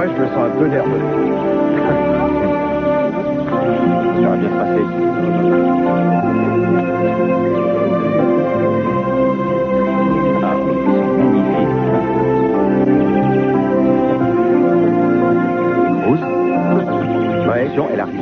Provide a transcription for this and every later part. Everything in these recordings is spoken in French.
Ouais, je me sens un peu nerveux. Ça va bien se passer. Ah, Rose? Ouais, Jean, elle arrive.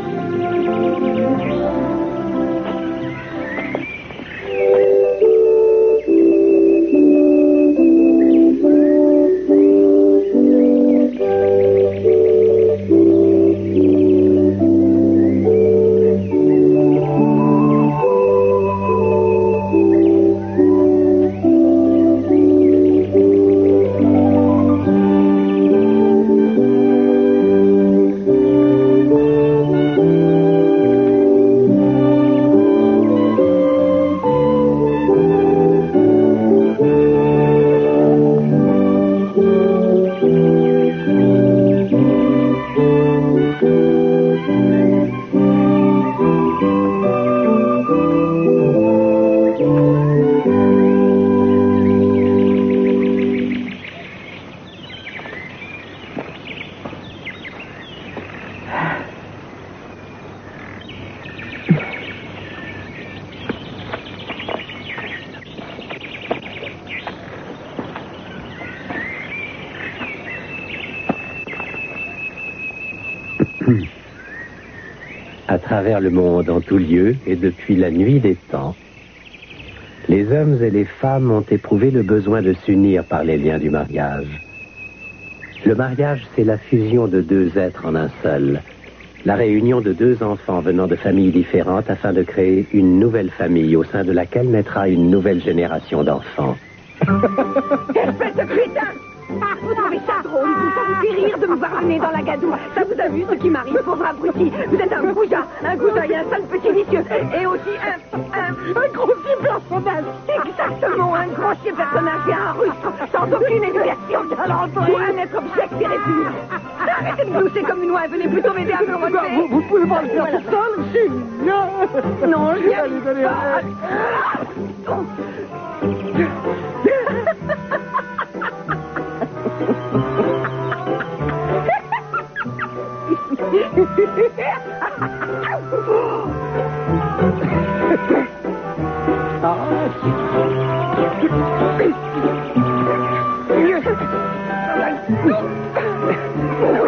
À travers le monde, en tout lieu, et depuis la nuit des temps, les hommes et les femmes ont éprouvé le besoin de s'unir par les liens du mariage. Le mariage, c'est la fusion de deux êtres en un seul, la réunion de deux enfants venant de familles différentes afin de créer une nouvelle famille au sein de laquelle naîtra une nouvelle génération d'enfants. Espèce de crétin! Ah, vous trouvez ça drôle, vous, ça vous fait rire de me voir amener dans la gadoue. Ça vous amuse ce qui m'arrive, pauvre abruti. Vous êtes un goujat et un sale petit vicieux. Et aussi un grossier personnage. Exactement, un grossier personnage et un rustre, sans aucune éducation talentueuse. Pour un être object et répugnant. Arrêtez de glousser comme une oie et venez plutôt m'aider à me relever. Vous pouvez pas le faire tout seul, si. Non, je n'y Allez, arrive pas.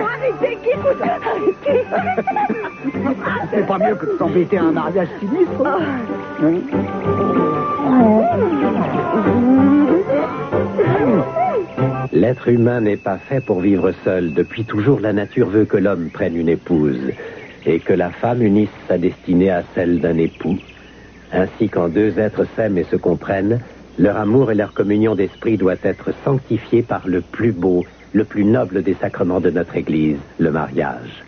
Arrêtez, qui vous arrêtez. C'est pas mieux que de t'embêter à un mariage sinistre. L'être humain n'est pas fait pour vivre seul. Depuis toujours, la nature veut que l'homme prenne une épouse et que la femme unisse sa destinée à celle d'un époux. Ainsi, quand deux êtres s'aiment et se comprennent, leur amour et leur communion d'esprit doit être sanctifiés par le plus beau, le plus noble des sacrements de notre Église, le mariage.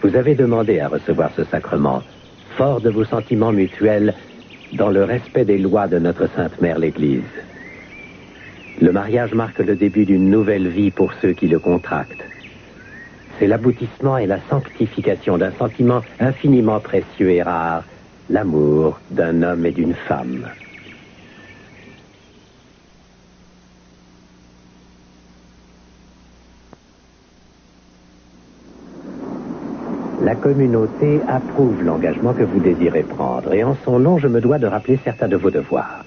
Vous avez demandé à recevoir ce sacrement, fort de vos sentiments mutuels, dans le respect des lois de notre Sainte Mère l'Église. Le mariage marque le début d'une nouvelle vie pour ceux qui le contractent. C'est l'aboutissement et la sanctification d'un sentiment infiniment précieux et rare, l'amour d'un homme et d'une femme. La communauté approuve l'engagement que vous désirez prendre et en son nom, je me dois de rappeler certains de vos devoirs.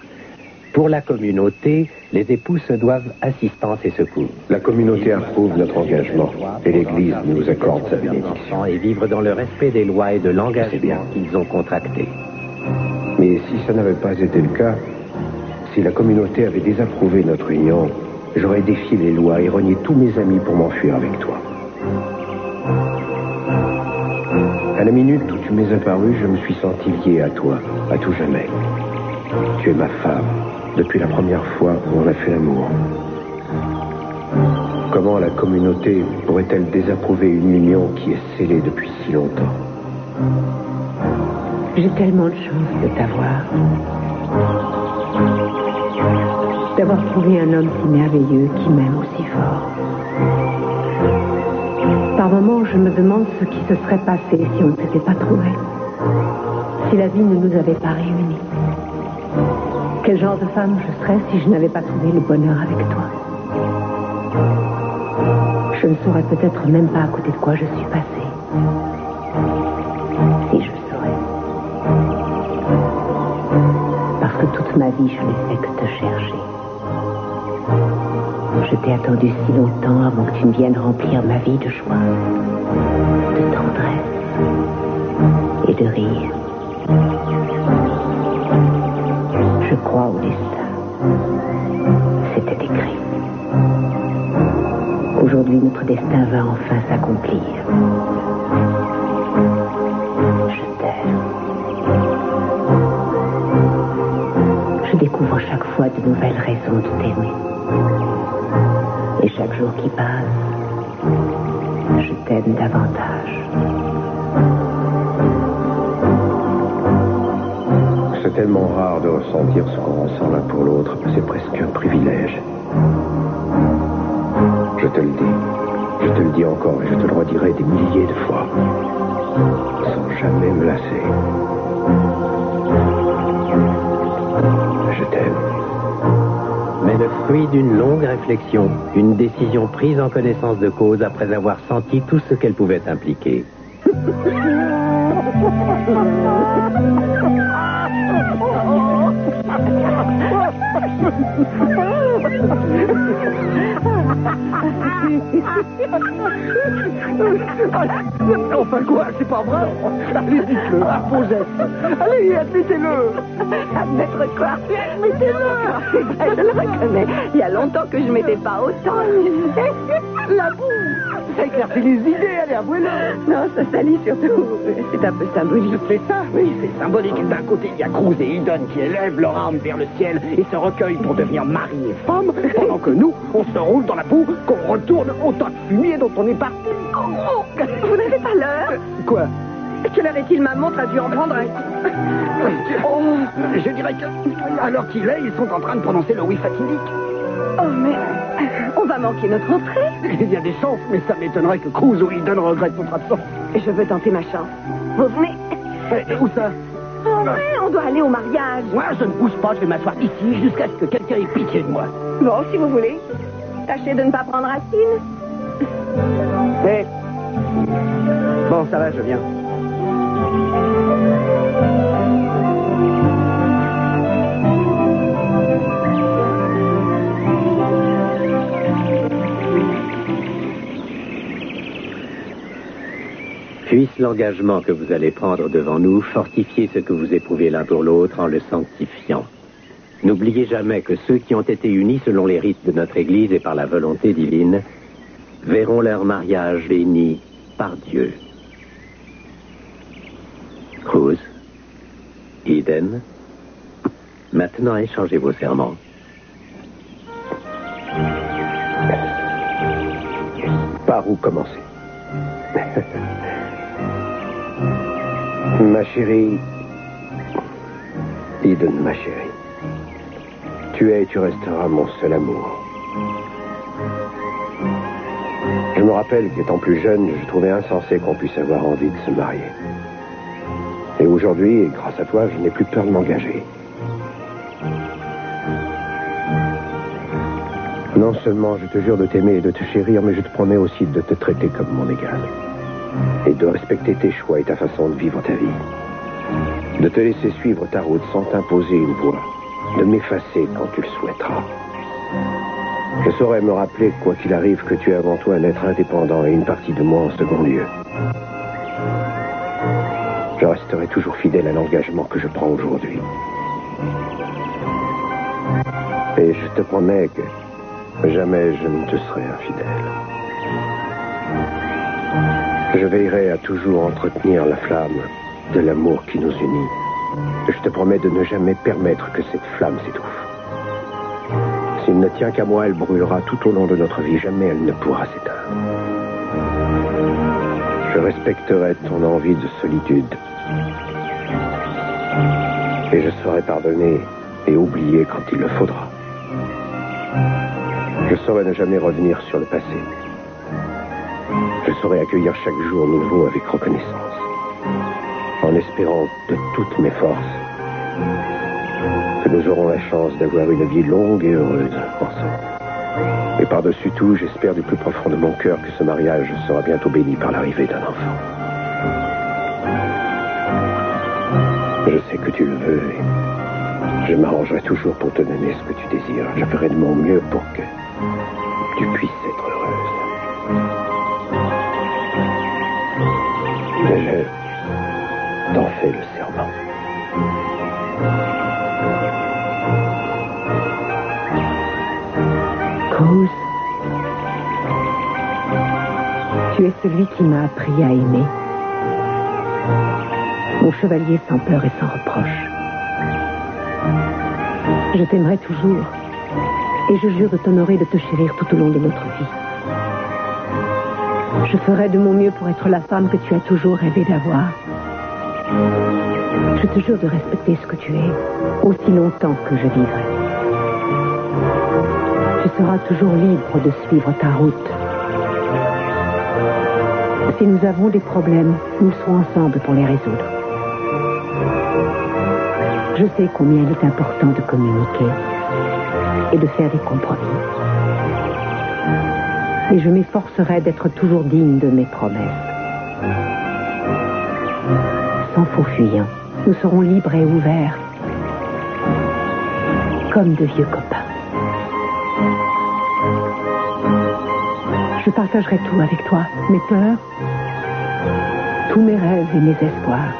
Pour la communauté, les époux se doivent assistance et secours. La communauté approuve notre engagement et l'Église nous accorde sa bénédiction. Et vivre dans le respect des lois et de l'engagement qu'ils ont contracté. Mais si ça n'avait pas été le cas, si la communauté avait désapprouvé notre union, j'aurais défié les lois et renié tous mes amis pour m'enfuir avec toi. À la minute où tu m'es apparu, je me suis senti lié à toi, à tout jamais. Tu es ma femme, depuis la première fois où on a fait l'amour. Comment la communauté pourrait-elle désapprouver une union qui est scellée depuis si longtemps? J'ai tellement de chance de t'avoir. D'avoir trouvé un homme si merveilleux qui m'aime aussi fort. Par moments, je me demande ce qui se serait passé si on ne s'était pas trouvé. Si la vie ne nous avait pas réunis. Quel genre de femme je serais si je n'avais pas trouvé le bonheur avec toi? Je ne saurais peut-être même pas à côté de quoi je suis passée. Si je saurais. Parce que toute ma vie, je n'ai fait que te chercher. Je t'ai attendu si longtemps avant que tu ne viennes remplir ma vie de joie, de tendresse et de rire. Je crois au destin. C'était écrit. Aujourd'hui, notre destin va enfin s'accomplir. Je t'aime. Je découvre chaque fois de nouvelles raisons de t'aimer. Et chaque jour qui passe, je t'aime davantage. C'est tellement rare de ressentir ce qu'on ressent l'un pour l'autre, c'est presque un privilège. Je te le dis encore et je te le redirai des milliers de fois, sans jamais me lasser. Je t'aime. Mais le fruit d'une longue réflexion, une décision prise en connaissance de cause après avoir senti tout ce qu'elle pouvait impliquer. Enfin quoi, c'est pas vrai. Allez, dites-le, imposez. Allez, admettez-le. Admettre quoi? Admettez-le. Je le reconnais. Il y a longtemps que je m'étais pas autant. La boue. Ça éclaircit les idées, allez, avouez-le. Non, ça salit surtout. C'est un peu symbolique. C'est ça, oui, c'est symbolique. D'un côté, il y a Cruz et Eden qui élèvent leur âme vers le ciel et se recueillent pour devenir mari et femme, pendant que nous, on se roule dans la boue, qu'on retourne au tas de fumier dont on est parti. Oh, vous n'avez pas l'heure? Quoi? Quelle heure est-il? Ma montre a dû en prendre un coup. Oh, je dirais que, alors qu'il est, ils sont en train de prononcer le oui fatidique. Oh, mais on va manquer notre entrée. Il y a des chances, mais ça m'étonnerait que Cruz ou Eden regrettent notre absence. Je veux tenter ma chance. Vous venez? Où ça? Oh, mais on doit aller au mariage. Moi, je ne bouge pas, je vais m'asseoir ici jusqu'à ce que quelqu'un ait pitié de moi. Bon, si vous voulez. Tâchez de ne pas prendre racine. Mais... Bon, ça va, je viens. Puisse l'engagement que vous allez prendre devant nous fortifier ce que vous éprouvez l'un pour l'autre en le sanctifiant. N'oubliez jamais que ceux qui ont été unis selon les rites de notre Église et par la volonté divine verront leur mariage béni par Dieu. Cruz, Eden, maintenant échangez vos serments. Par où commencer? Ma chérie, Eden, ma chérie, tu es et tu resteras mon seul amour. Je me rappelle qu'étant plus jeune, je trouvais insensé qu'on puisse avoir envie de se marier. Et aujourd'hui, grâce à toi, je n'ai plus peur de m'engager. Non seulement je te jure de t'aimer et de te chérir, mais je te promets aussi de te traiter comme mon égal. Et de respecter tes choix et ta façon de vivre ta vie. De te laisser suivre ta route sans t'imposer une voie. De m'effacer quand tu le souhaiteras. Je saurai me rappeler, quoi qu'il arrive, que tu es avant tout un être indépendant et une partie de moi en second lieu. Je resterai toujours fidèle à l'engagement que je prends aujourd'hui. Et je te promets que jamais je ne te serai infidèle. Je veillerai à toujours entretenir la flamme de l'amour qui nous unit. Je te promets de ne jamais permettre que cette flamme s'étouffe. S'il ne tient qu'à moi, elle brûlera tout au long de notre vie. Jamais elle ne pourra s'éteindre. Je respecterai ton envie de solitude. Et je saurai pardonner et oublier quand il le faudra. Je saurai ne jamais revenir sur le passé. Je saurai accueillir chaque jour nouveau avec reconnaissance, en espérant de toutes mes forces que nous aurons la chance d'avoir une vie longue et heureuse ensemble. Et Par-dessus tout, j'espère du plus profond de mon cœur que ce mariage sera bientôt béni par l'arrivée d'un enfant. Je sais que tu le veux et je m'arrangerai toujours pour te donner ce que tu désires. Je ferai de mon mieux pour que tu puisses être heureuse. Mais je t'en fais le serment. Cruz, tu es celui qui m'a appris à aimer. Mon chevalier sans peur et sans reproche. Je t'aimerai toujours et je jure de t'honorer, de te chérir tout au long de notre vie. Je ferai de mon mieux pour être la femme que tu as toujours rêvé d'avoir. Je te jure de respecter ce que tu es aussi longtemps que je vivrai. Tu seras toujours libre de suivre ta route. Si nous avons des problèmes, nous serons ensemble pour les résoudre. Je sais combien il est important de communiquer et de faire des compromis. Et je m'efforcerai d'être toujours digne de mes promesses. Sans faux fuyant, nous serons libres et ouverts, comme de vieux copains. Je partagerai tout avec toi, mes peurs, tous mes rêves et mes espoirs.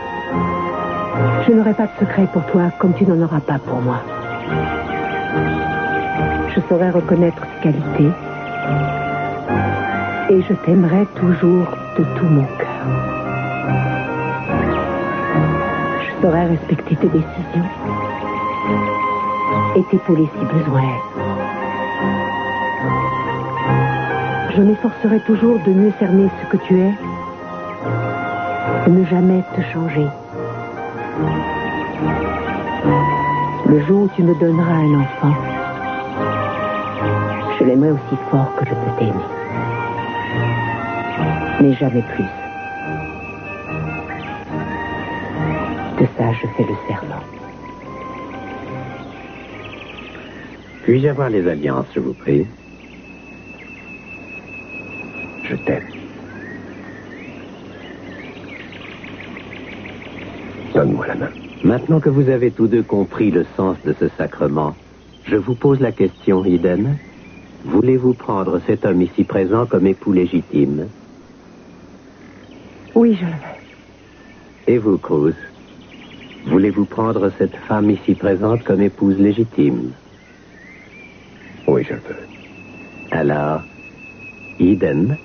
Je n'aurai pas de secret pour toi comme tu n'en auras pas pour moi. Je saurai reconnaître tes qualités et je t'aimerai toujours de tout mon cœur. Je saurai respecter tes décisions et t'épauler si besoin est. Je m'efforcerai toujours de mieux cerner ce que tu es, de ne jamais te changer. Le jour où tu me donneras un enfant, je l'aimerai aussi fort que je peux t'aimer. Mais jamais plus. De ça, je fais le serment. Puis-je avoir les alliances, je vous prie? Je t'aime. Donne-moi la main. Maintenant que vous avez tous deux compris le sens de ce sacrement, je vous pose la question, Eden. Voulez-vous prendre cet homme ici présent comme époux légitime? Oui, je le veux. Et vous, Cruz? Voulez-vous prendre cette femme ici présente comme épouse légitime? Oui, je le veux. Alors, Eden,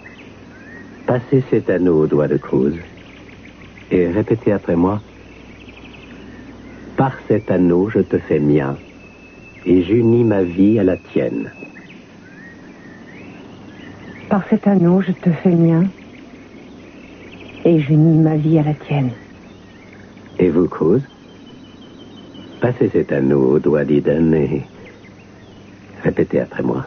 passez cet anneau au doigt de Cruz et répétez après moi. Par cet anneau, je te fais mien et j'unis ma vie à la tienne. Par cet anneau, je te fais mien et j'unis ma vie à la tienne. Et vous, Cruz? Passez cet anneau au doigt d'Eden et répétez après moi.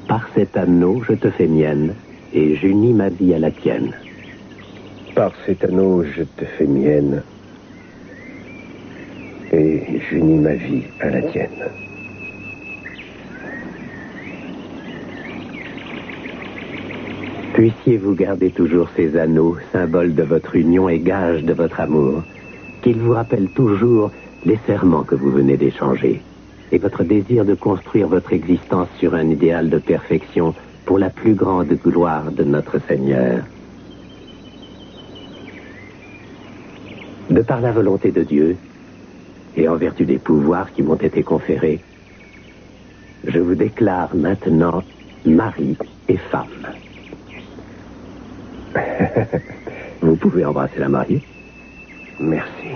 Par cet anneau, je te fais mienne et j'unis ma vie à la tienne. Par cet anneau, je te fais mienne et j'unis ma vie à la tienne. Puissiez-vous garder toujours ces anneaux, symboles de votre union et gages de votre amour, qu'ils vous rappellent toujours les serments que vous venez d'échanger et votre désir de construire votre existence sur un idéal de perfection pour la plus grande gloire de notre Seigneur. De par la volonté de Dieu et en vertu des pouvoirs qui m'ont été conférés, je vous déclare maintenant mari et femme. Vous pouvez embrasser la mariée. Merci.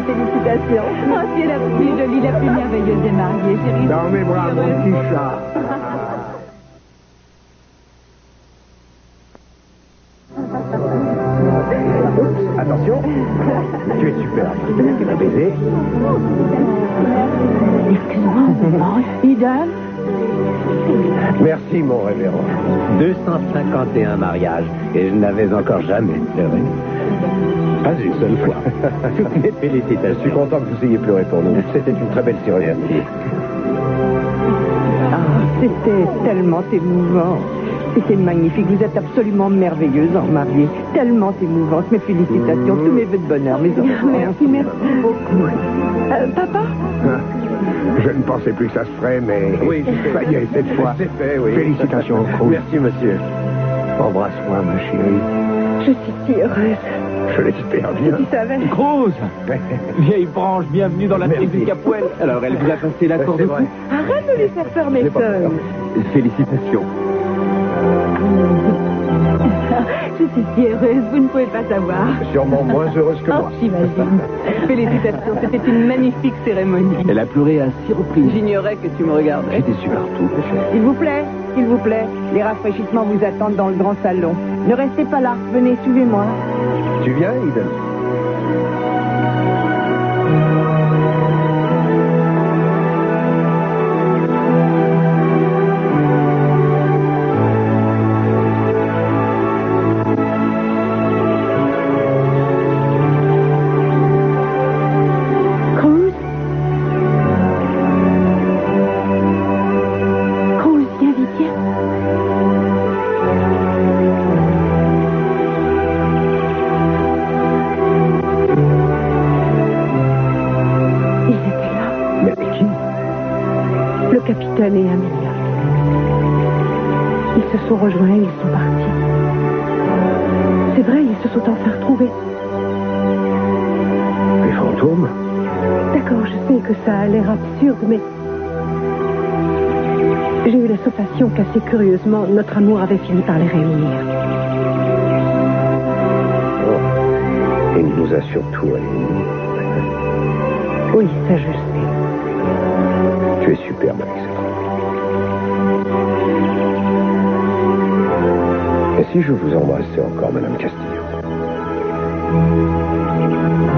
Félicitations. Oh, tu es la plus jolie, la plus merveilleuse des mariées, chérie. Dans mes bras, mon petit chat. Attention, tu es superbe. Un baiser. Excuse-moi, Eden. Merci, mon révérend. 251 mariages, et je n'avais encore jamais pleuré. Pas une seule fois. Toutes mes félicitations. Je suis content que vous ayez pleuré pour nous. C'était une très belle cérémonie. Ah, c'était tellement émouvant. C'était magnifique. Vous êtes absolument merveilleuse en mariée. Tellement émouvante. Mes félicitations. Tous mes vœux de bonheur, mes enfants. Merci beaucoup. Papa? Je ne pensais plus que ça se ferait, mais Oui, ça y est, cette fois. C'est fait, oui. Félicitations, Cruz. Merci, monsieur. Embrasse-moi, ma chérie. Je suis si heureuse. Je l'espère bien. Tu savais? Cruz, vieille branche, bienvenue dans la tribu du Capoel. Alors, elle vous a passé l'accord de vrai. couple. Arrête de lui faire fermer pas seul. peur. Félicitations. Je suis si heureuse, vous ne pouvez pas savoir. Sûrement moins heureuse que moi. J'imagine. Félicitations. C'était une magnifique cérémonie. Elle a pleuré à 6 reprises. J'ignorais que tu me regardais. J'étais déçu partout. S'il vous plaît, s'il vous plaît. Les rafraîchissements vous attendent dans le grand salon. Ne restez pas là. Venez, suivez-moi. Tu viens, Eden? Cruz? Cruz, viens vite, viens. Ils étaient là, Mais avec qui? le capitaine et Amelia. Ils se sont rejoints, ils sont partis. C'est vrai, ils se sont enfin retrouvés. Les fantômes? D'accord, je sais que ça a l'air absurde, mais j'ai eu la sensation qu'assez curieusement, notre amour avait fini par les réunir. Oh. Il nous a surtout réunis. Oui, ça je sais. Tu es superbe, Alexandra. Et si je vous embrassais encore, Madame Castillo?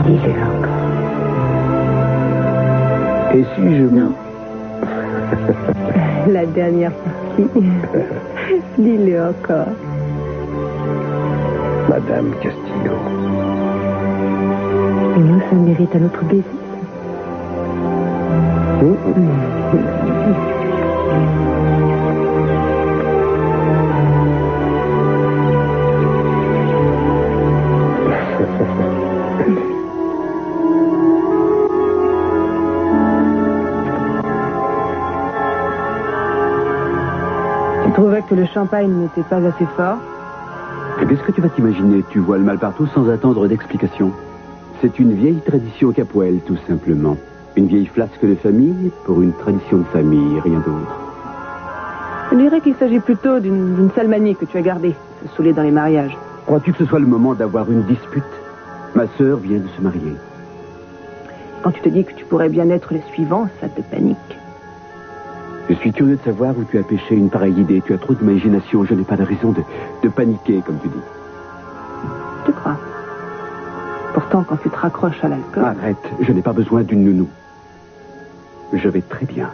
Dis-le encore. Et si je vous... Non. La dernière partie. Dis-le encore. Madame Castillo. Non, ça mérite un autre baiser. Tu trouvais que le champagne n'était pas assez fort? Qu'est-ce que tu vas t'imaginer? Tu vois le mal partout sans attendre d'explication. C'est une vieille tradition Capoel, tout simplement. Une vieille flasque de famille pour une tradition de famille, rien d'autre. Je dirais qu'il s'agit plutôt d'une sale manie que tu as gardée, se saouler dans les mariages. Crois-tu que ce soit le moment d'avoir une dispute? Ma sœur vient de se marier. Quand tu te dis que tu pourrais bien être le suivant, ça te panique. Je suis curieux de savoir où tu as pêché une pareille idée. Tu as trop d'imagination. Je n'ai pas de raison de paniquer, comme tu dis. Tu crois? Pourtant, quand tu te raccroches à l'alcool... Arrête, je n'ai pas besoin d'une nounou. Je vais très bien.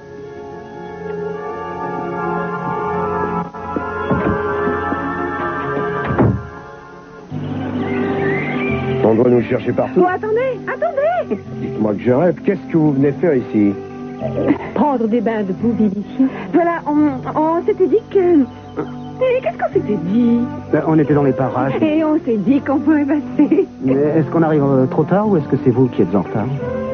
On doit nous chercher partout. Oh, attendez! Dites-moi que je rêve. Qu'est-ce que vous venez faire ici? Prendre des bains de boue vivifiants. Voilà, on s'était dit que... Et qu'est-ce qu'on s'était dit? On était dans les parages. Et on s'est dit qu'on pouvait passer. Mais est-ce qu'on arrive trop tard ou est-ce que c'est vous qui êtes en retard?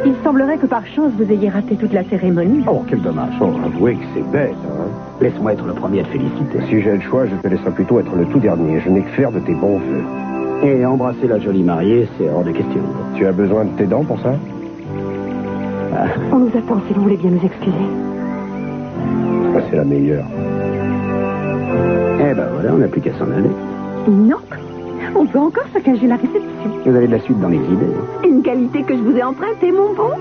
Il semblerait que par chance, vous ayez raté toute la cérémonie. Oh, quel dommage. Oh, avouez que c'est bête, hein. Laisse-moi être le premier à te féliciter. Si j'ai le choix, je te laisserai plutôt être le tout dernier. Je n'ai que faire de tes bons vœux. Et embrasser la jolie mariée, c'est hors de question. Tu as besoin de tes dents pour ça? On nous attend, si vous voulez bien nous excuser. Ça, c'est la meilleure. Eh ben voilà, on n'a plus qu'à s'en aller. Non. On peut encore saccager la réception. Vous avez de la suite dans les idées. Une qualité que je vous ai empruntée, mon bon.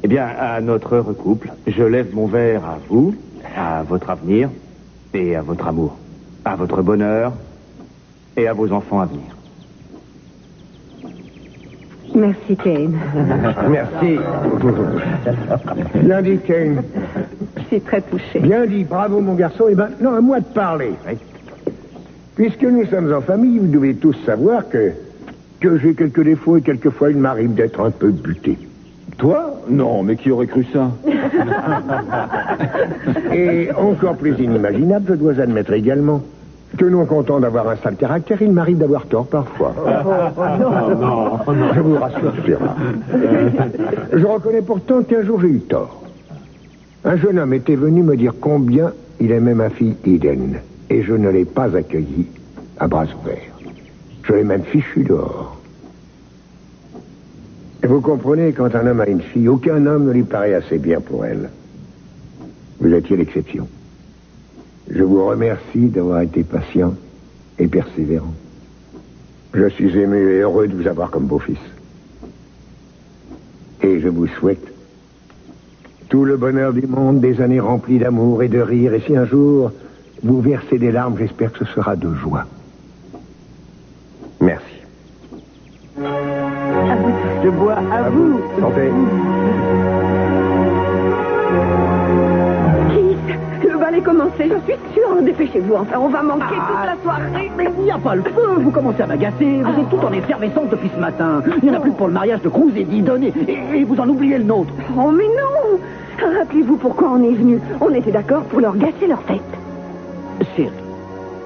Eh bien, à notre heureux couple, je lève mon verre à vous, à votre avenir et à votre amour, à votre bonheur et à vos enfants à venir. Merci, Kane. Merci. Bien dit, Kane. Je suis très touchée. Bien dit, bravo mon garçon. Et maintenant, à moi de parler. Puisque nous sommes en famille, vous devez tous savoir que j'ai quelques défauts et quelquefois il m'arrive d'être un peu buté. Toi? Non, mais qui aurait cru ça? Et encore plus inimaginable, je dois admettre également que non content d'avoir un sale caractère, il m'arrive d'avoir tort parfois. Non. Je vous rassure, c'est rare. Je reconnais pourtant qu'un jour j'ai eu tort. Un jeune homme était venu me dire combien il aimait ma fille Eden, et je ne l'ai pas accueilli à bras ouverts. Je l'ai même fichu dehors. Et vous comprenez, quand un homme a une fille, aucun homme ne lui paraît assez bien pour elle. Vous étiez l'exception. Je vous remercie d'avoir été patient et persévérant. Je suis ému et heureux de vous avoir comme beau-fils. Et je vous souhaite tout le bonheur du monde, des années remplies d'amour et de rire. Et si un jour vous versez des larmes, j'espère que ce sera de joie. Merci. Je bois à vous. Santé. Le bal est commencé, je suis sûre. Dépêchez-vous, enfin, on va manquer toute la soirée. Mais il n'y a pas le feu, vous commencez à m'agacer. Vous êtes tout en effervescence depuis ce matin. Il n'y en a plus pour le mariage de Cruz et d'Idon et vous en oubliez le nôtre. Oh, mais non. Rappelez-vous pourquoi on est venu. On était d'accord pour leur gâcher leur fête. Chérie,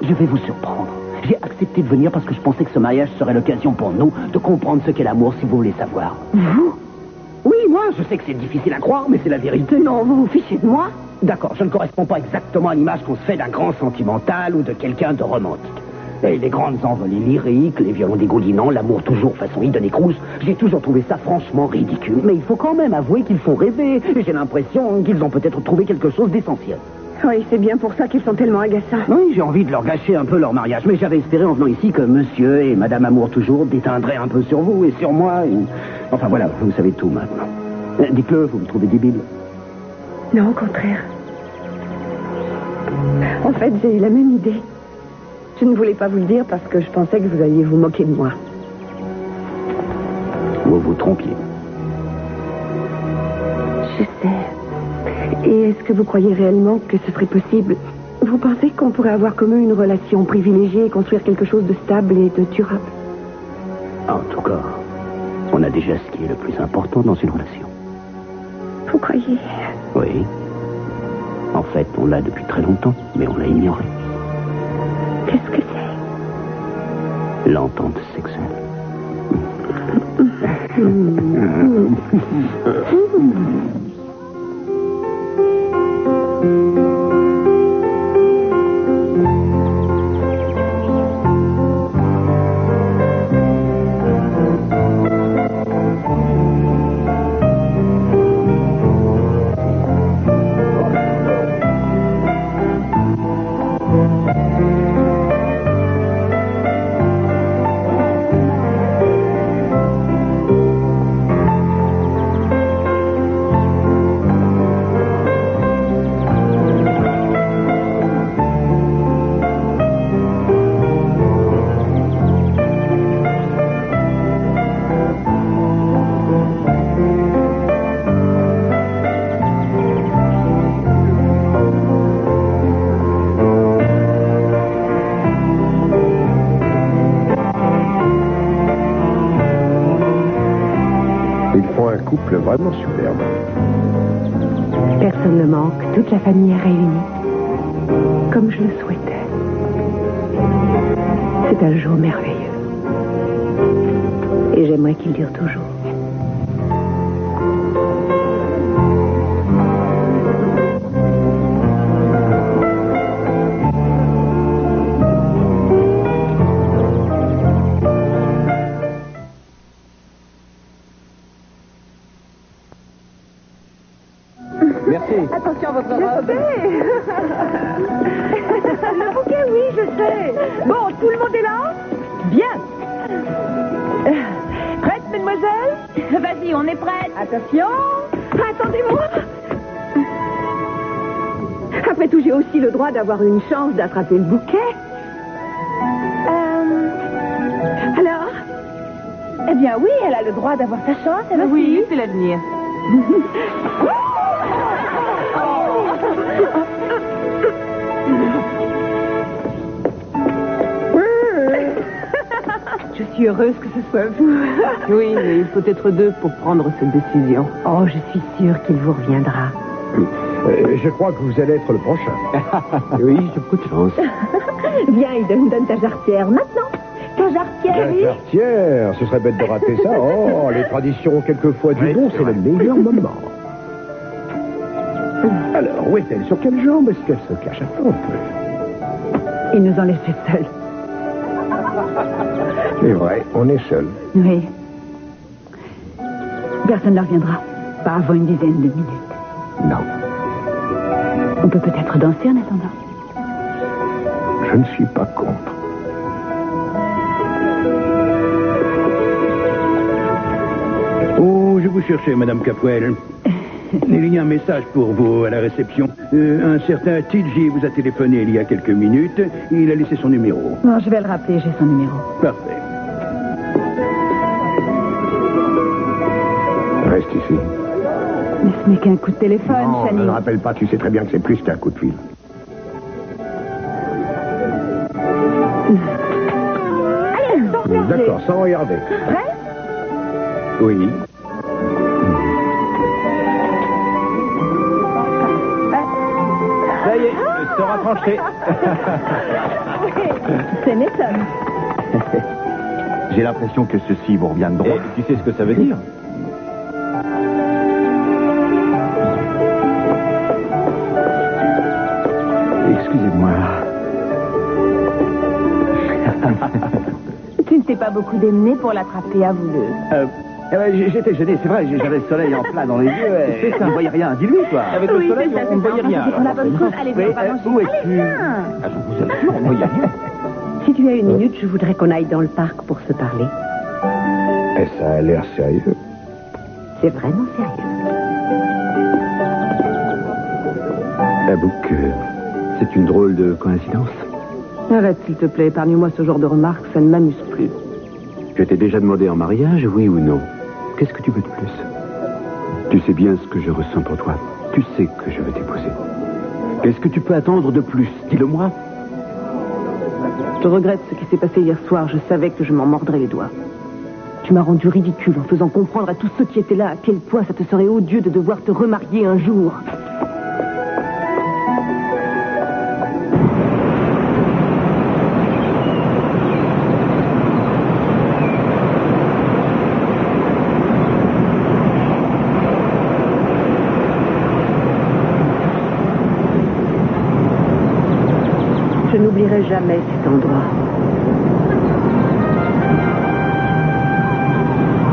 je vais vous surprendre. J'ai accepté de venir parce que je pensais que ce mariage serait l'occasion pour nous de comprendre ce qu'est l'amour, si vous voulez savoir. Vous? Oui, moi, je sais que c'est difficile à croire, mais c'est la vérité. Non, vous vous fichez de moi? D'accord, je ne correspond pas exactement à l'image qu'on se fait d'un grand sentimental ou de quelqu'un de romantique. Et les grandes envolées lyriques, les violons dégoulinants, l'amour toujours façon Eden et Cruz, j'ai toujours trouvé ça franchement ridicule. Mais il faut quand même avouer qu'ils font rêver. Et j'ai l'impression qu'ils ont peut-être trouvé quelque chose d'essentiel. Oui, c'est bien pour ça qu'ils sont tellement agaçants. Oui, j'ai envie de leur gâcher un peu leur mariage. Mais j'avais espéré en venant ici que monsieur et madame Amour toujours déteindraient un peu sur vous et sur moi. Enfin voilà, vous savez tout maintenant. Dites-le, vous me trouvez débile. Non, au contraire. En fait, j'ai eu la même idée. Je ne voulais pas vous le dire parce que je pensais que vous alliez vous moquer de moi. Vous vous trompiez. Je sais. Et est-ce que vous croyez réellement que ce serait possible? Vous pensez qu'on pourrait avoir comme eux une relation privilégiée et construire quelque chose de stable et de durable? En tout cas, on a déjà ce qui est le plus important dans une relation. Vous croyez? Oui. En fait, on l'a depuis très longtemps, mais on l'a ignoré. Qu'est-ce que c'est? L'entente sexuelle. Couple vraiment superbe. Personne ne manque, toute la famille est réunie. Comme je le souhaitais. C'est un jour merveilleux. Et j'aimerais qu'il dure toujours. Attention à votre robe. Le bouquet, oui, je Entrez. Bon, tout le monde est là? Bien. Prête, mesdemoiselles? Vas-y, on est prête. Attention. Attendez-moi. Après tout, j'ai aussi le droit d'avoir une chance d'attraper le bouquet. Alors? Eh bien, oui, elle a le droit d'avoir sa chance, elle aussi. Oui, c'est l'avenir. Je suis heureuse que ce soit vous. Oui, mais il faut être deux pour prendre cette décision. Oh, je suis sûre qu'il vous reviendra. Je crois que vous allez être le prochain. Oui, j'ai beaucoup de chance. Viens, Ida, me donne ta jarretière. Maintenant. Ta jarretière, oui. La jarretière, ce serait bête de rater ça. Oh, les traditions ont quelquefois du bon, c'est le meilleur moment. Alors, où est-elle? Sur quelle jambe est-ce qu'elle se cache? Attends un peu. Ils nous ont laissés seuls. C'est vrai, on est seuls. Oui. Personne ne reviendra. Pas avant une dizaine de minutes. Non, On peut peut-être danser en attendant. je ne suis pas contre. Oh, je vous cherchais, Madame Capwell. Il y a un message pour vous à la réception. Un certain TJ vous a téléphoné il y a quelques minutes. Il a laissé son numéro. Non, je vais le rappeler, j'ai son numéro. Parfait. Reste ici. Mais ce n'est qu'un coup de téléphone, Non, Chani. ne le rappelle pas, tu sais très bien que c'est plus qu'un coup de fil. Allez, sans regarder. D'accord, sans regarder. Prêt? Oui. Ça y est, je sera tranché. C'est méthode. J'ai l'impression que ceci vous revient de droit. Et tu sais ce que ça veut dire? Excusez-moi. Tu ne t'es pas beaucoup démené pour l'attraper à vous deux. J'étais gêné, c'est vrai, j'avais le soleil en plein dans les yeux et je ne voyais rien. Dis-lui, quoi. Avec le soleil, on ne voyait rien. On la bonne chose. Allez, Mais, viens, on va manger. où es-tu? Allez, viens. Ah, je vous assure, on ne voyait rien. Si tu as une minute, je voudrais qu'on aille dans le parc pour se parler. Et ça a l'air sérieux. C'est vraiment sérieux. Avoue que c'est une drôle de coïncidence. Arrête, s'il te plaît, épargne-moi ce genre de remarques, ça ne m'amuse plus. Je t'ai déjà demandé en mariage, oui ou non? Qu'est-ce que tu veux de plus? Tu sais bien ce que je ressens pour toi. Tu sais que je veux t'épouser. Qu'est-ce que tu peux attendre de plus? Dis-le-moi. Je regrette ce qui s'est passé hier soir. Je savais que je m'en mordrais les doigts. Tu m'as rendu ridicule en faisant comprendre à tous ceux qui étaient là à quel point ça te serait odieux de devoir te remarier un jour. Je n'oublierai jamais cet endroit.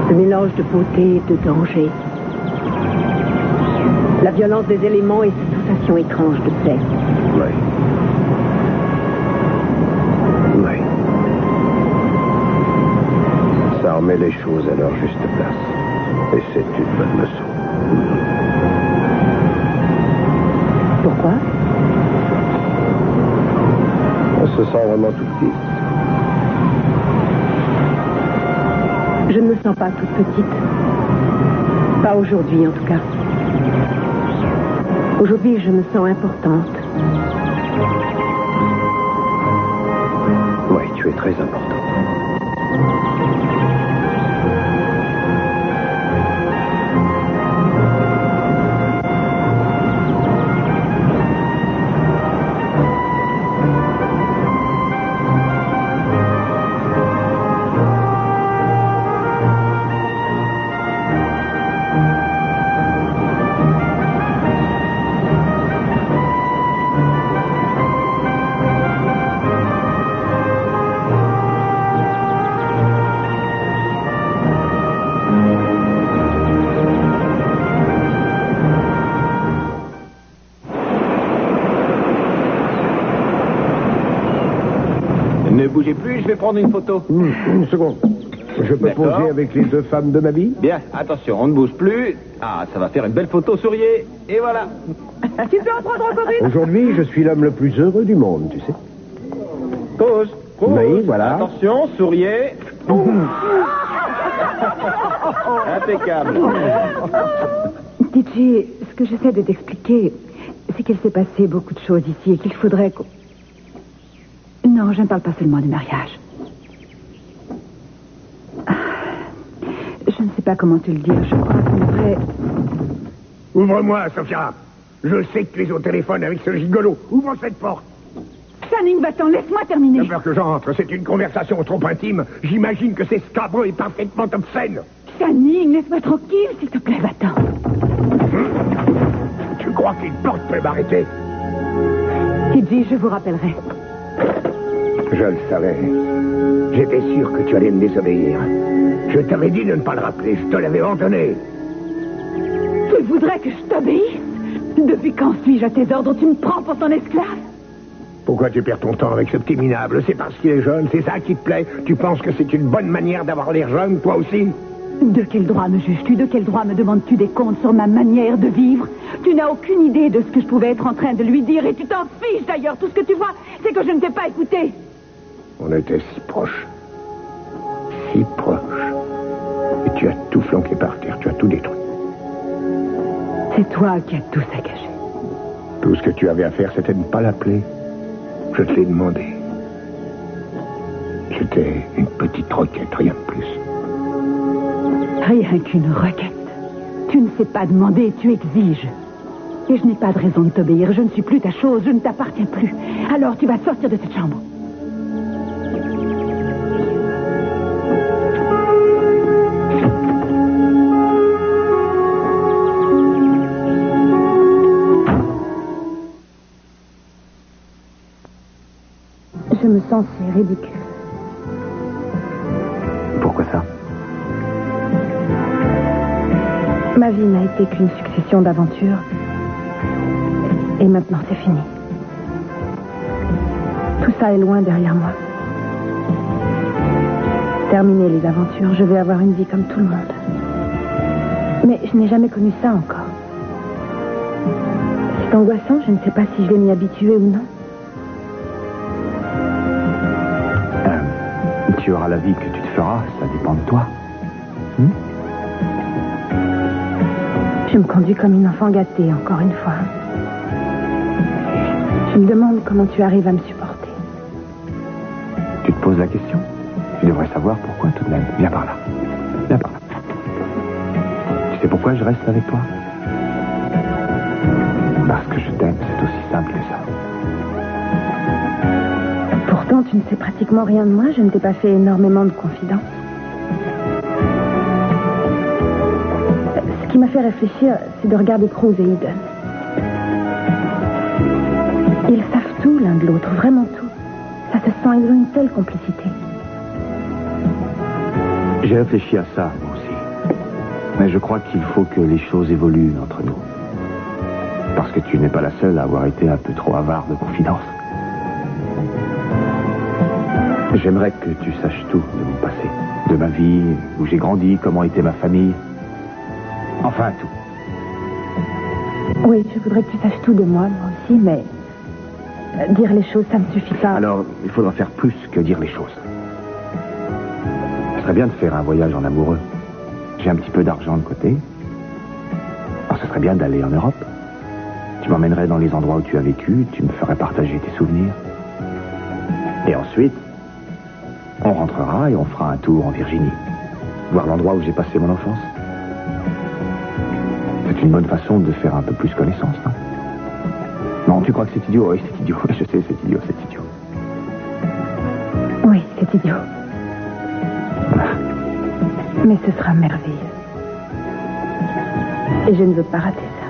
Ce mélange de beauté et de danger. La violence des éléments et cette sensation étrange de paix. Oui. Oui. Ça remet les choses à leur juste place. Et c'est une bonne leçon. Pourquoi? On se sent vraiment tout petit. Je ne me sens pas toute petite. Pas aujourd'hui, en tout cas. Aujourd'hui, je me sens importante. Oui, tu es très important. bougez plus, je vais prendre une photo. Une seconde. Je peux poser avec les 2 femmes de ma vie? Bien, attention, on ne bouge plus. Ah, ça va faire une belle photo, souriez. Et voilà. Tu peux en prendre encore une? Aujourd'hui, je suis l'homme le plus heureux du monde, tu sais. Pause. Oui, voilà. Attention, souriez. Impeccable. DJ, ce que j'essaie de t'expliquer, c'est qu'il s'est passé beaucoup de choses ici et qu'il faudrait qu'on... Non, je ne parle pas seulement du mariage. Je ne sais pas comment te le dire. Je crois qu'on devrait... Ouvre-moi, Sophia. Je sais que tu es au téléphone avec ce gigolo. Ouvre cette porte. Channing, va-t'en, laisse-moi terminer. J'ai peur que j'entre. C'est une conversation trop intime. J'imagine que c'est scabreux et parfaitement obscène. Channing, laisse-moi tranquille, s'il te plaît, va-t'en. Tu crois qu'une porte peut m'arrêter? DJ, je vous rappellerai. Je le savais. J'étais sûr que tu allais me désobéir. Je t'avais dit de ne pas le rappeler. Je te l'avais ordonné. Tu voudrais que je t'obéisse? Depuis quand suis-je à tes ordres? Tu me prends pour ton esclave? Pourquoi tu perds ton temps avec ce petit minable? C'est parce qu'il est jeune, c'est ça qui te plaît? Tu penses que c'est une bonne manière d'avoir l'air jeune, toi aussi? De quel droit me juges-tu? De quel droit me demandes-tu des comptes sur ma manière de vivre? Tu n'as aucune idée de ce que je pouvais être en train de lui dire et tu t'en fiches d'ailleurs. Tout ce que tu vois, c'est que je ne t'ai pas écouté. On était si proches. Si proches. Et tu as tout flanqué par terre, tu as tout détruit. C'est toi qui as tout saccagé. Tout ce que tu avais à faire, c'était de ne pas l'appeler. Je te l'ai demandé. J'étais une petite requête, rien de plus. Rien qu'une requête. Tu ne sais pas demander, tu exiges. Et je n'ai pas de raison de t'obéir. Je ne suis plus ta chose, je ne t'appartiens plus. Alors tu vas sortir de cette chambre. Je me sens si ridicule. Pourquoi ça? Ma vie n'a été qu'une succession d'aventures. Et maintenant, c'est fini. Tout ça est loin derrière moi. Terminer les aventures, je vais avoir une vie comme tout le monde. Mais je n'ai jamais connu ça encore. C'est angoissant, je ne sais pas si je vais m'y habituer ou non. Tu auras la vie que tu te feras, ça dépend de toi. Je me conduis comme une enfant gâtée, encore une fois. Je me demande comment tu arrives à me supporter. Tu te poses la question? Tu devrais savoir pourquoi tout de même. Viens par là. Viens par là. Tu sais pourquoi je reste avec toi? Parce que je t'aime, c'est aussi simple que ça. Pourtant, tu ne sais pratiquement rien de moi. Je ne t'ai pas fait énormément de confidences. Ce qui m'a fait réfléchir, c'est de regarder Cruz et Eden. Ils savent tout l'un de l'autre, vraiment tout. Ça se sent, ils ont une telle complicité. J'ai réfléchi à ça, moi aussi. Mais je crois qu'il faut que les choses évoluent entre nous. Parce que tu n'es pas la seule à avoir été un peu trop avare de confidences. J'aimerais que tu saches tout de mon passé, de ma vie, où j'ai grandi, comment était ma famille. Enfin, tout. Oui, je voudrais que tu saches tout de moi aussi, mais dire les choses, ça ne suffit pas. Alors, il faudra faire plus que dire les choses. Ce serait bien de faire un voyage en amoureux. J'ai un petit peu d'argent de côté. Alors, ce serait bien d'aller en Europe. Tu m'emmènerais dans les endroits où tu as vécu, tu me ferais partager tes souvenirs. Et ensuite, on rentrera et on fera un tour en Virginie. Voir l'endroit où j'ai passé mon enfance. C'est une bonne façon de faire un peu plus connaissance, non? Non, tu crois que c'est idiot? Oui, c'est idiot. Je sais, c'est idiot, c'est idiot. Oui, c'est idiot. Mais ce sera merveilleux. Et je ne veux pas rater ça.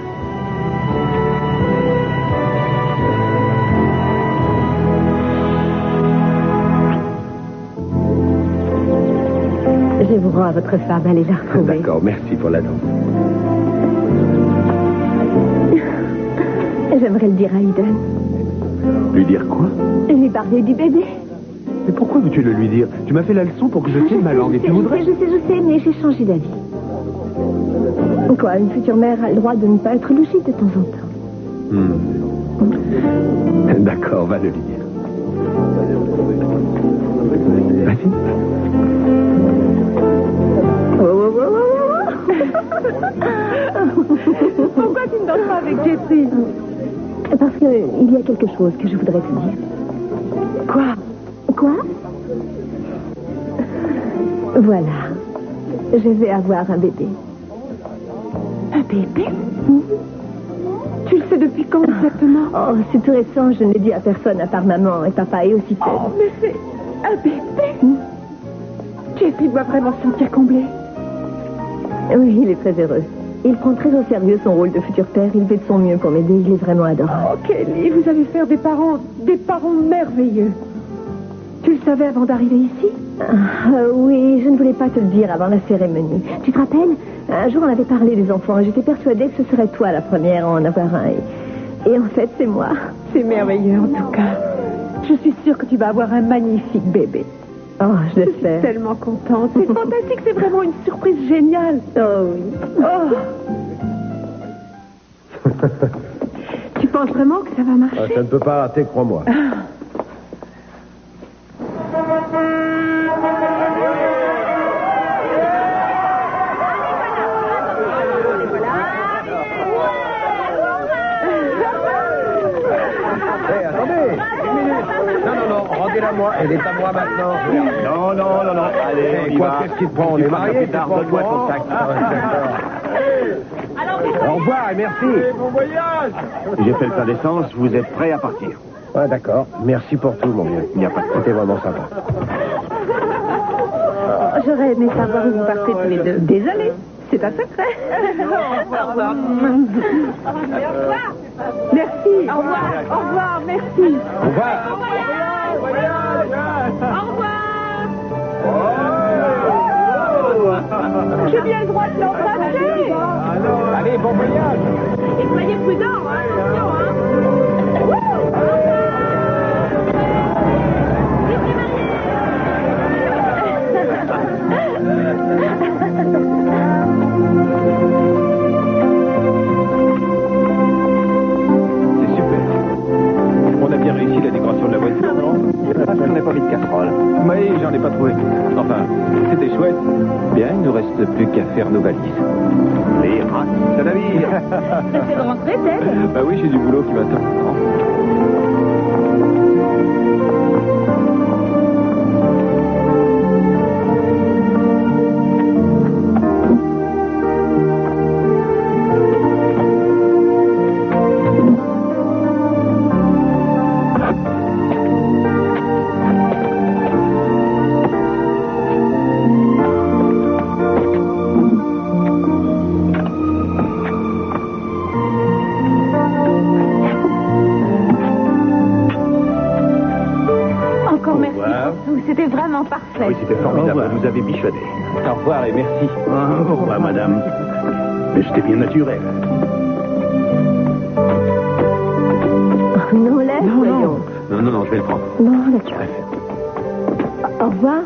Je vous rends à votre femme, allez la retrouver. D'accord, merci pour l'annonce. J'aimerais le dire à Eden. Lui dire quoi? Lui parler du bébé. pourquoi veux-tu le lui dire? Tu m'as fait la leçon pour que je tienne ma langue et tu voudrais... Je sais, mais j'ai changé d'avis. Quoi, une future mère a le droit de ne pas être lucide de temps en temps. D'accord, va le lire. Vas-y. Pourquoi tu ne danses pas avec Jeffrey? Parce qu'il y a quelque chose que je voudrais te dire. Quoi? Voilà. Je vais avoir un bébé. Un bébé? Tu le sais depuis quand exactement? Oh, c'est tout récent. Je ne l'ai dit à personne à part maman et papa et aussi peu. Oh, mais c'est un bébé? Jeffrey doit vraiment se sentir comblé. Oui, il est très heureux. Il prend très au sérieux son rôle de futur père. Il fait de son mieux pour m'aider. Il est vraiment adorable. Oh, Kelly, vous allez faire des parents merveilleux. Tu le savais avant d'arriver ici? Oui, je ne voulais pas te le dire avant la cérémonie. Tu te rappelles? Un jour, on avait parlé des enfants et j'étais persuadée que ce serait toi la première à en avoir un. Et en fait, c'est moi. C'est merveilleux, en tout cas. Je suis sûre que tu vas avoir un magnifique bébé. Oh, je l'espère. Je suis tellement contente. C'est fantastique, c'est vraiment une surprise géniale. Oh oui. Oh. Tu penses vraiment que ça va marcher? Ça ne peut pas rater, crois-moi. Rendez-la moi, elle est à moi maintenant. Non. Allez, on y va. Qu'est-ce qui te prend? On est mariés, t'es pas au courant? Au revoir et merci. Bon voyage. J'ai fait le plein d'essence, vous êtes prêts à partir. Ouais, d'accord. Merci pour tout, mon vieux. Il n'y a pas de quoi. C'était vraiment sympa. J'aurais aimé savoir où vous partez tous les deux. Désolée, c'est un secret. Au revoir. Merci. Au revoir, merci. Au revoir. J'ai bien le droit de l'embrasser. Allez, bon voyage. Et soyez prudents, attention, C'est super. On a bien réussi la décoration de la voiture, non? Parce qu'on n'a pas mis de casserole. Oui, j'en ai pas trouvé. Enfin, c'était chouette. Bien, il ne nous reste plus qu'à faire nos valises. Les rats de la vie. C'est de rentrer, Ted. Bah oui, j'ai du boulot qui m'attend. C'était vraiment parfait. Oui, c'était formidable. Vous nous avez bichonné. Au revoir et merci. Au revoir, madame. Mais c'était bien naturel. Non, laisse, voyons. Non, je vais le prendre. Bon, d'accord. Au revoir.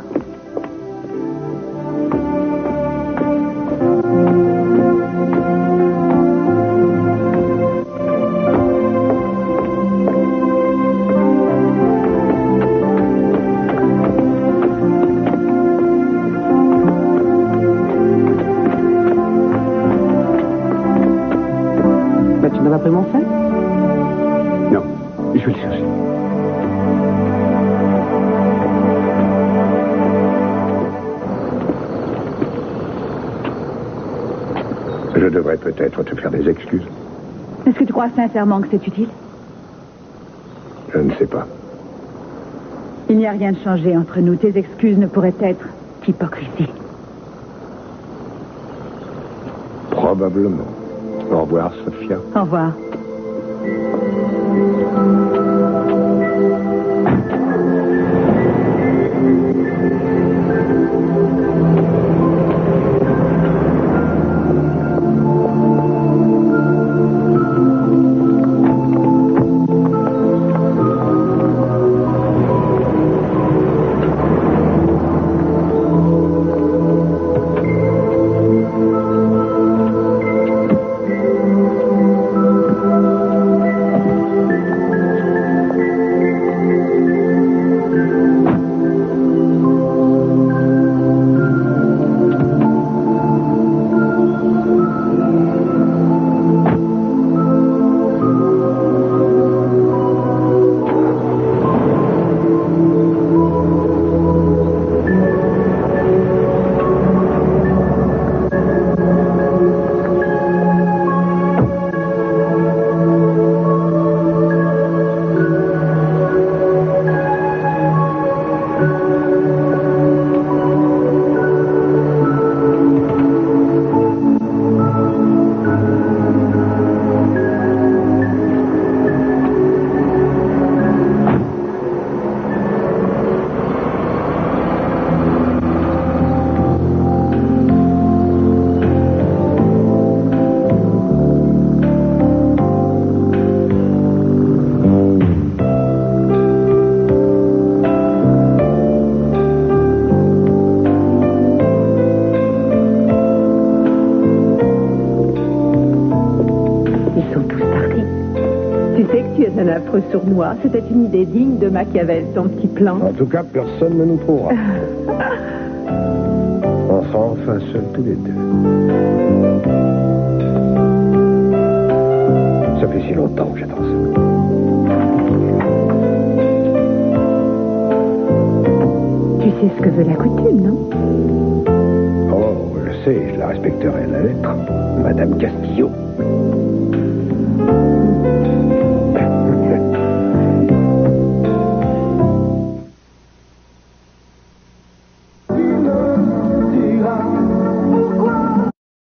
Tu n'as pas pris mon sac? Non, je vais le chercher. Je devrais peut-être te faire des excuses. Est-ce que tu crois sincèrement que c'est utile? Je ne sais pas. Il n'y a rien de changé entre nous. Tes excuses ne pourraient être qu'hypocrisie. Probablement. Au revoir, Sophia. Au revoir. Tu sais que tu es un affreux sournois. C'était une idée digne de Machiavel, ton petit plan. En tout cas, personne ne nous trouvera. On sera enfin seuls tous les deux. Ça fait si longtemps que j'attends ça. Tu sais ce que veut la coutume, non? Oh, je sais, je la respecterai à la lettre. Madame Cassel.